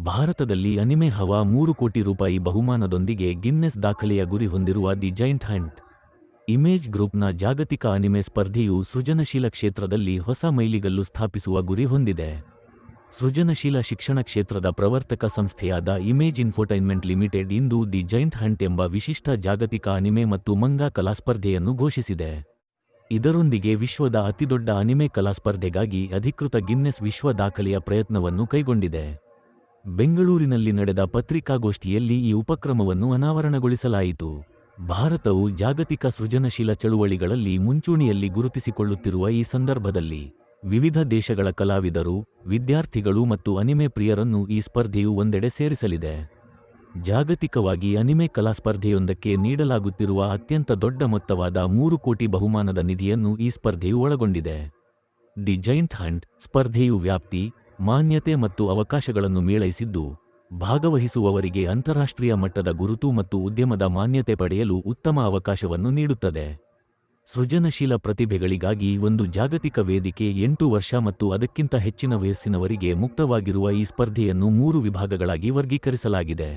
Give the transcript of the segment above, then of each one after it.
ಭಾರತದಲ್ಲಿ ಅನಿಮೆ ಹವಾ 3 ಕೋಟಿ ರೂಪಾಯಿ ಬಹುಮಾನದೊಂದಿಗೆ ಗಿನ್ನೆಸ್ ದಾಖಲೆಯ ಗುರಿ ಹೊಂದಿರುವ ದಿ ಜೈಂಟ್ ಹಂಟ್ ಇಮೇಜ್ ಗ್ರೂಪ್ನ ಜಾಗತಿಕ ಅನಿಮೆ ಸ್ಪರ್ಧೆಯು ಸೃಜನಶೀಲ ಕ್ಷೇತ್ರದಲ್ಲಿ ಹೊಸ ಮೈಲಿಗಲ್ಲು ಸ್ಥಾಪಿಸುವ ಗುರಿ ಹೊಂದಿದೆ. ಸೃಜನಶೀಲ ಶಿಕ್ಷಣ ಕ್ಷೇತ್ರದ ಪ್ರವರ್ತಕ ಸಂಸ್ಥೆಯಾದ ಇಮೇಜ್ ಇನ್ಫೋಟೈನ್ಮೆಂಟ್ ಲಿಮಿಟೆಡ್ ಇಂದು ದಿ ಜೈಂಟ್ ಹಂಟ್ ಎಂಬ ವಿಶಿಷ್ಟ ಜಾಗತಿಕ ಅನಿಮೆ ಮತ್ತು ಮಂಗಾ ಕಲಾಸ್ಪರ್ಧೆಯನ್ನು ಘೋಷಿಸಿದೆ. ಇದರೊಂದಿಗೆ ವಿಶ್ವದ ಅತಿದೊಡ್ಡ ಅನಿಮೆ ಕಲಾಸ್ಪರ್ಧೆಗಾಗಿ ಅಧಿಕೃತ ಗಿನ್ನೆಸ್ ವಿಶ್ವ ದಾಖಲೆಯ ಪ್ರಯತ್ನವನ್ನು ಕೈಗೊಂಡಿದೆ. ಬೆಂಗಳೂರಿನಲ್ಲಿ ನಡೆದ ಪತ್ರಿಕಾಗೋಷ್ಠಿಯಲ್ಲಿ ಈ ಉಪಕ್ರಮವನ್ನು ಅನಾವರಣಗೊಳಿಸಲಾಯಿತು. ಭಾರತವು ಜಾಗತಿಕ ಸೃಜನಶೀಲ ಚಳುವಳಿಗಳಲ್ಲಿ ಮುಂಚೂಣಿಯಲ್ಲಿ ಗುರುತಿಸಿಕೊಳ್ಳುತ್ತಿರುವ ಈ ಸಂದರ್ಭದಲ್ಲಿ ವಿವಿಧ ದೇಶಗಳ ಕಲಾವಿದರು, ವಿದ್ಯಾರ್ಥಿಗಳು ಮತ್ತು ಅನಿಮೆ ಪ್ರಿಯರನ್ನು ಈ ಸ್ಪರ್ಧೆಯು ಒಂದೆಡೆ ಸೇರಿಸಲಿದೆ. ಜಾಗತಿಕವಾಗಿ ಅನಿಮೆ ಕಲಾಸ್ಪರ್ಧೆಯೊಂದಕ್ಕೆ ನೀಡಲಾಗುತ್ತಿರುವ ಅತ್ಯಂತ ದೊಡ್ಡ ಮೊತ್ತವಾದ 3 ಕೋಟಿ ಬಹುಮಾನದ ನಿಧಿಯನ್ನು ಈ ಸ್ಪರ್ಧೆಯು ಒಳಗೊಂಡಿದೆ. ದಿ ಜೈಂಟ್ ಹಂಟ್ ಸ್ಪರ್ಧೆಯು ವ್ಯಾಪ್ತಿ, ಮಾನ್ಯತೆ ಮತ್ತು ಅವಕಾಶಗಳನ್ನು ಮೇಳೈಸಿದ್ದು, ಭಾಗವಹಿಸುವವರಿಗೆ ಅಂತಾರಾಷ್ಟ್ರೀಯ ಮಟ್ಟದ ಗುರುತು ಮತ್ತು ಉದ್ಯಮದ ಮಾನ್ಯತೆ ಪಡೆಯಲು ಉತ್ತಮ ಅವಕಾಶವನ್ನು ನೀಡುತ್ತದೆ. ಸೃಜನಶೀಲ ಪ್ರತಿಭೆಗಳಿಗಾಗಿ ಒಂದು ಜಾಗತಿಕ ವೇದಿಕೆ 8 ವರ್ಷ ಮತ್ತು ಅದಕ್ಕಿಂತ ಹೆಚ್ಚಿನ ವಯಸ್ಸಿನವರಿಗೆ ಮುಕ್ತವಾಗಿರುವ ಈ ಸ್ಪರ್ಧೆಯನ್ನು 3 ವಿಭಾಗಗಳಾಗಿ ವರ್ಗೀಕರಿಸಲಾಗಿದೆ.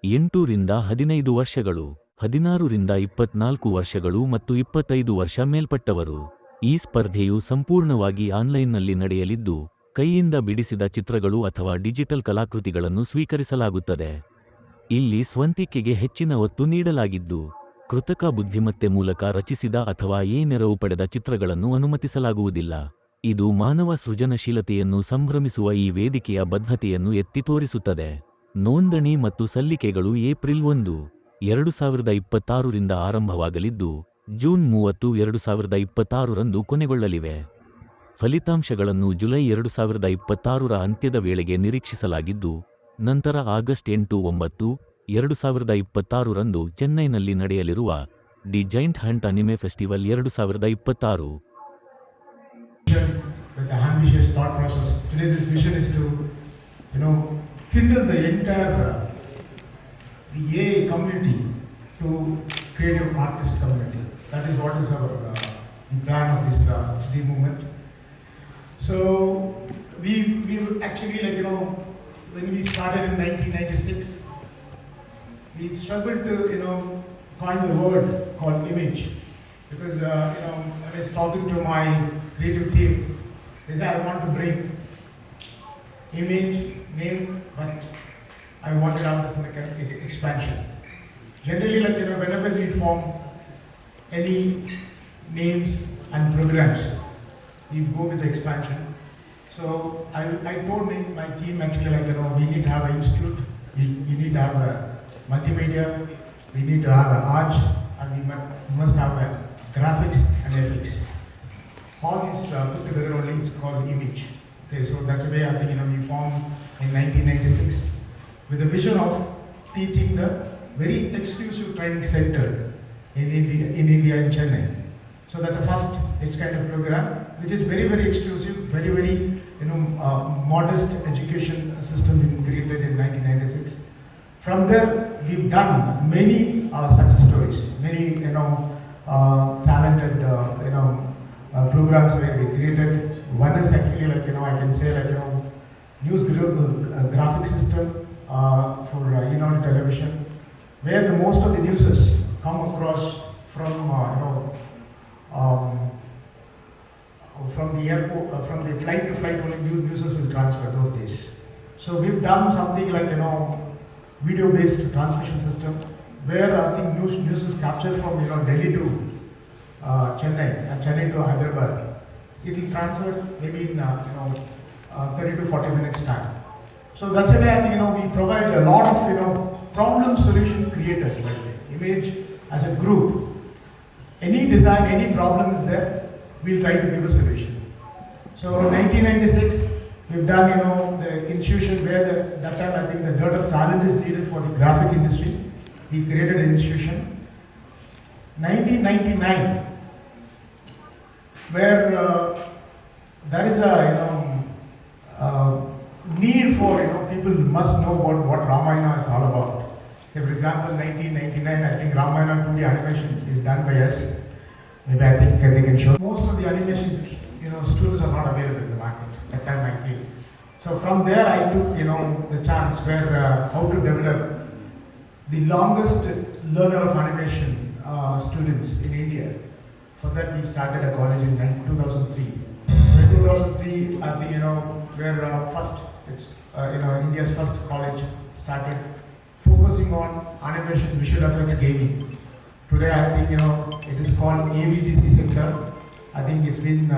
8 ರಿಂದ 15 ವರ್ಷಗಳು, 16 ರಿಂದ 24 ವರ್ಷಗಳು ಮತ್ತು 25 ವರ್ಷ ಮೇಲ್ಪಟ್ಟವರು. ಈ ಸ್ಪರ್ಧೆಯು ಸಂಪೂರ್ಣವಾಗಿ ಆನ್ಲೈನ್ನಲ್ಲಿ ನಡೆಯಲಿದ್ದು, ಕೈಯಿಂದ ಬಿಡಿಸಿದ ಚಿತ್ರಗಳು ಅಥವಾ ಡಿಜಿಟಲ್ ಕಲಾಕೃತಿಗಳನ್ನು ಸ್ವೀಕರಿಸಲಾಗುತ್ತದೆ. ಇಲ್ಲಿ ಸ್ವಂತಿಕೆಗೆ ಹೆಚ್ಚಿನ ಒತ್ತು ನೀಡಲಾಗಿದ್ದು, ಕೃತಕ ಬುದ್ಧಿಮತ್ತೆ ಮೂಲಕ ರಚಿಸಿದ ಅಥವಾ ನೆರವು ಪಡೆದ ಚಿತ್ರಗಳನ್ನು ಅನುಮತಿಸಲಾಗುವುದಿಲ್ಲ. ಇದು ಮಾನವ ಸೃಜನಶೀಲತೆಯನ್ನು ಸಂಭ್ರಮಿಸುವ ಈ ವೇದಿಕೆಯ ಬದ್ಧತೆಯನ್ನು ಎತ್ತಿ ತೋರಿಸುತ್ತದೆ. ನೋಂದಣಿ ಮತ್ತು ಸಲ್ಲಿಕೆಗಳು ಏಪ್ರಿಲ್ 1, 2026 ರಿಂದ ಆರಂಭವಾಗಲಿದ್ದು, ಜೂನ್ 30, 2026 ರಂದು ಕೊನೆಗೊಳ್ಳಲಿವೆ. ಫಲಿತಾಂಶಗಳನ್ನು ಜುಲೈ 2026 ರ ಅಂತ್ಯದ ವೇಳೆಗೆ ನಿರೀಕ್ಷಿಸಲಾಗಿದ್ದು, ನಂತರ ಆಗಸ್ಟ್ 8, 9, 2026 ರಂದು ಚೆನ್ನೈನಲ್ಲಿ ನಡೆಯಲಿರುವ the giant Hunt anime festival 2026. With the ambitious thought process, today this mission is to, kindle the entire the AI community to creative artist community. That is what is our the plan of this the movement. So we actually when we started in 1996, we struggled to coin the word called image, because I was talking to my creative team. They said I want to bring image name, but I wanted to have this like an expansion. Generally, whenever we form any names and programs, we go with the expansion. So I told my team actually we need to have an institute, we need to have a multimedia, we need to have an art, and we must have a graphics and FX. All is put together only, it's called image. Okay, so that's the way I think we formed in 1996 with the vision of teaching the very exclusive training center in India in Chennai. So that's the first its kind of program, which is very, very exclusive, very, very modest education system being created in 1996. From there, we've done many success stories, many talented programs where we created. One is actually I can say news graphic system for television, where the most of the newses come across from the airport, from the flight to flight, only newses will transfer those days. So we've done something like video-based transmission system, where I think news is captured from Delhi to Chennai and Chennai to Hyderabad. It will transfer maybe in 30 to 40 minutes time. So that's why I think we provide a lot of problem solution creators. By the way, Image as a group, any design, any problem is there, we'll try to give a solution. So 1996, we've done the institution where that time I think the dearth of talent is needed for the graphic industry. We created an institution. 1999, where there is a need for people must know about what Ramayana is all about. Say for example, 1999, I think Ramayana 2D animation is done by us. Maybe I think they can show. Most of the animation students are not available in the market at that time I feel. So So from there I took, the chance where how to develop the longest learner of animation students in India. For that we started a college in 2003. In 2003, I think, where first, it's, India's first college started focusing on animation, visual effects, gaming. Today I think, it is called AVGC sector. I think it's been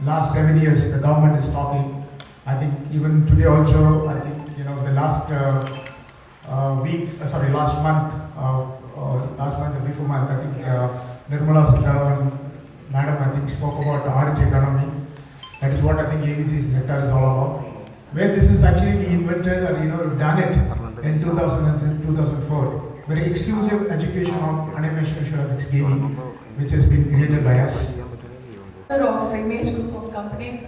last 7 years the government is talking. I think even today also, I think, the last last month or before month, I think Nirmala Sitharaman Madam, I think, spoke about orange economy. That is what I think AVGC sector is all about. Where this is actually invented or, done it in 2003, 2004. Very exclusive education on animation, visual effects, gaming, which has been created by us. Of Image Group of Companies,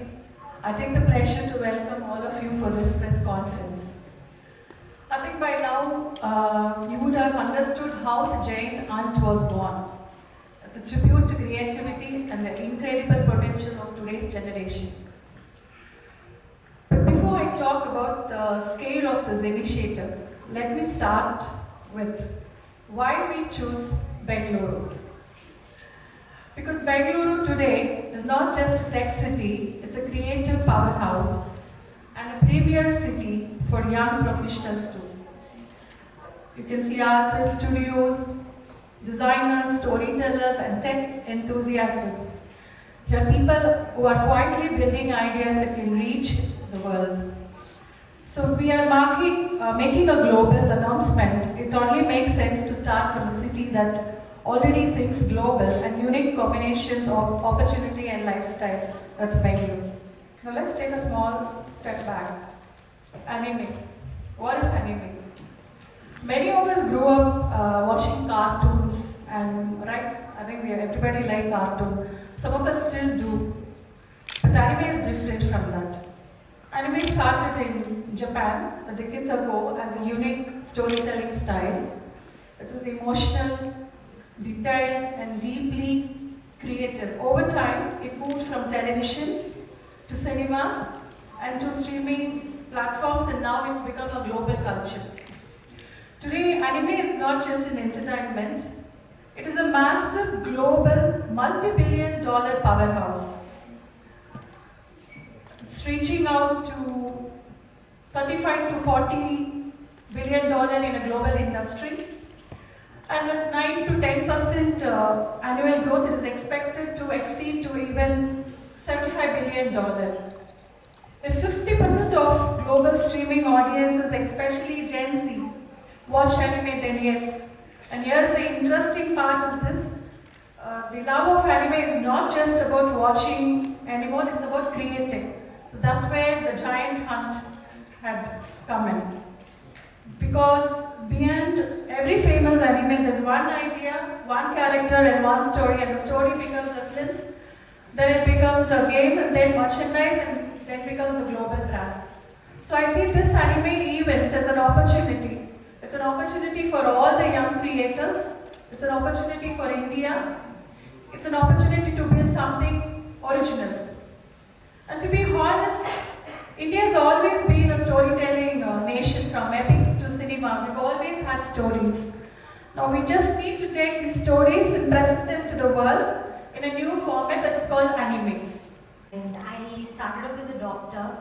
I take the pleasure to welcome all of you for this press conference. I think by now you would have understood how the giant ant was born. It's a tribute to creativity and the incredible potential of today's generation. But before I talk about the scale of this initiative, let me start with why we choose Bengaluru. Because Bengaluru today is not just a tech city, it's a creative powerhouse and a premier city for young professionals too. You can see artists, studios, designers, storytellers and tech enthusiasts. Here are people who are quietly building ideas that can reach the world. So we are making a global announcement. It only makes sense to start from a city that already thinks global and unique combinations of opportunity and lifestyle. That's Bengaluru. Now let's take a small step back. Anime. What is anime? Many of us grew up watching cartoons and I think everybody likes cartoon. Some of us still do. But anime is different from that. Anime started in Japan decades ago as a unique storytelling style. It was emotional, detailed and deeply creative. Over time, it moved from television to cinemas and to streaming platforms, and now it's become a global culture. Today, anime is not just an entertainment, it is a massive global multi-billion-dollar powerhouse. It's reaching out to $35 to $40 billion in a global industry. And with 9 to 10% annual growth, it is expected to exceed to even $75 billion. If 50% of global streaming audiences, especially Gen Z, watch anime, then yes. And here's the interesting part is this. The love of anime is not just about watching anymore, it's about creating. So that's where the giant hunt had come in. Because beyond every famous anime, there's one idea, one character and one story, and the story becomes a film, then it becomes a game, and then merchandise, and then becomes a global brand. So I see this anime event as an opportunity. It's an opportunity for all the young creators. It's an opportunity for India. It's an opportunity to build something original. And to be honest, India has always been a storytelling nation, from epics to cinema. We've always had stories. Now we just need to take these stories and present them to the world in a new format that's called anime. And I started off as a doctor,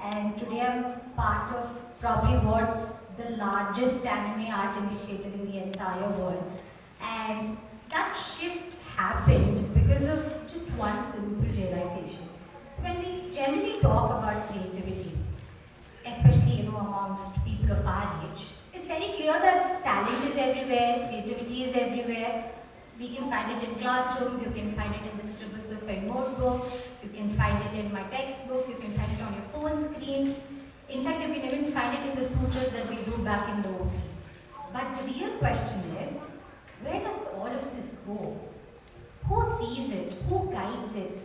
and today I'm part of probably what's the largest anime art initiative in the entire world. And that shift happened because of just one simple realization. So when we generally talk about creativity, especially amongst people of our age, it's very clear that talent is everywhere, creativity is everywhere. We can find it in classrooms, you can find it in the scribbles of a notebook, you can find it in my textbook, you can find it on your phone screens. In fact, you can even find it in the sutras that we do back in the OT. But the real question is, where does all of this go? Who sees it? Who guides it?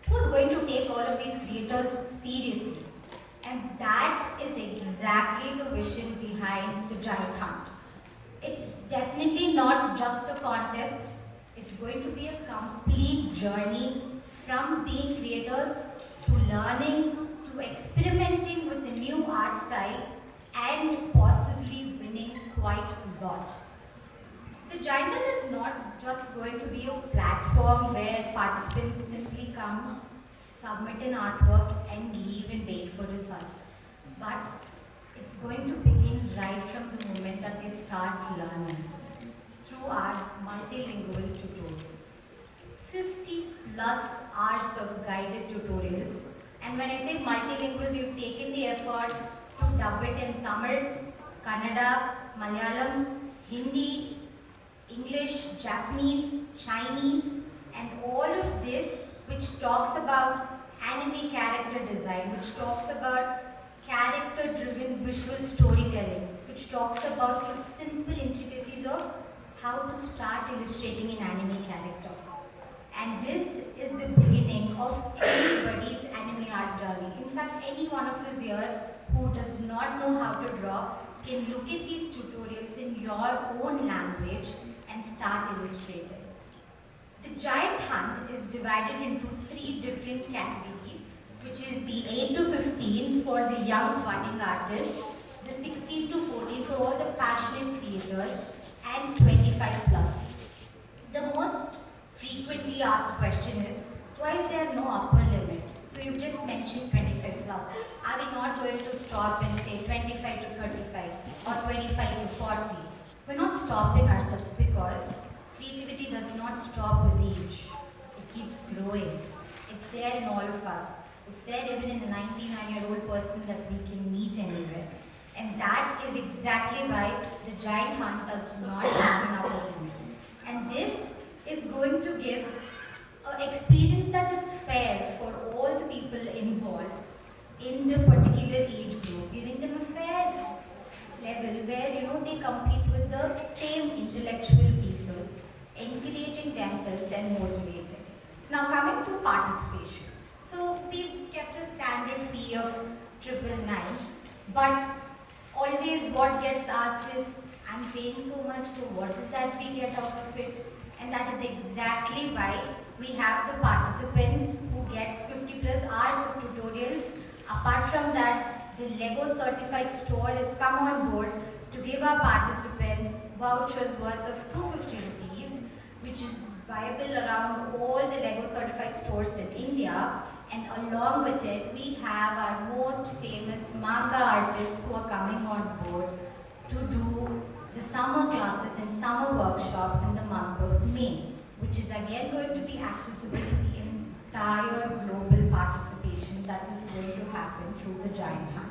Who's going to take all of these creators seriously? And that is exactly the vision behind the Giant Hunt. It's definitely not just a contest. It's going to be a complete journey from being creators to learning, to to experimenting with a new art style and possibly winning quite a lot. The Giant Hunt is not just going to be a platform where participants simply come, submit an artwork and leave and wait for results. But it's going to begin right from the moment that they start learning through our multilingual tutorials. 50 plus hours of guided tutorials. And when I say multilingual, we've taken the effort to dub it in Tamil, Kannada, Malayalam, Hindi, English, Japanese, Chinese, and all of this which talks about anime character design, which talks about character-driven visual storytelling, which talks about the simple intricacies of how to start illustrating an anime character. And this is the beginning of anybody's anime art journey. In fact, any one of us here who does not know how to draw can look at these tutorials in your own language and start illustrating. The Giant Hunt is divided into 3 different categories, which is the 8 to 15 for the young budding artists, the 16 to 14 for all the passionate creators, and 25 plus. The most frequently asked question is, why is there no upper limit? So you just mentioned 25 plus. Are we not going to stop and say 25 to 35 or 25 to 40? We're not stopping ourselves because creativity does not stop with age. It keeps growing. It's there in all of us. It's there even in a 99-year-old person that we can meet anywhere. And that is exactly why the Giant Hunt does not have an upper limit. And this is going to give an experience that is fair for all the people involved in the particular age group, giving them a fair level where they compete with the same intellectual people, encouraging themselves and motivating. Now coming to participation. So we kept a standard fee of 999, but always what gets asked is, I'm paying so much, so what is that we get out of it? And that is exactly why we have the participants who gets 50 plus hours of tutorials. Apart from that, the Lego certified store has come on board to give our participants vouchers worth of 250 rupees, which is viable around all the Lego certified stores in India. And along with it, we have our most famous manga artists who are coming on board to do the summer classes and summer workshops in the month of May, which is again going to be accessible to the entire global participation that is going to happen through the Giant Hunt.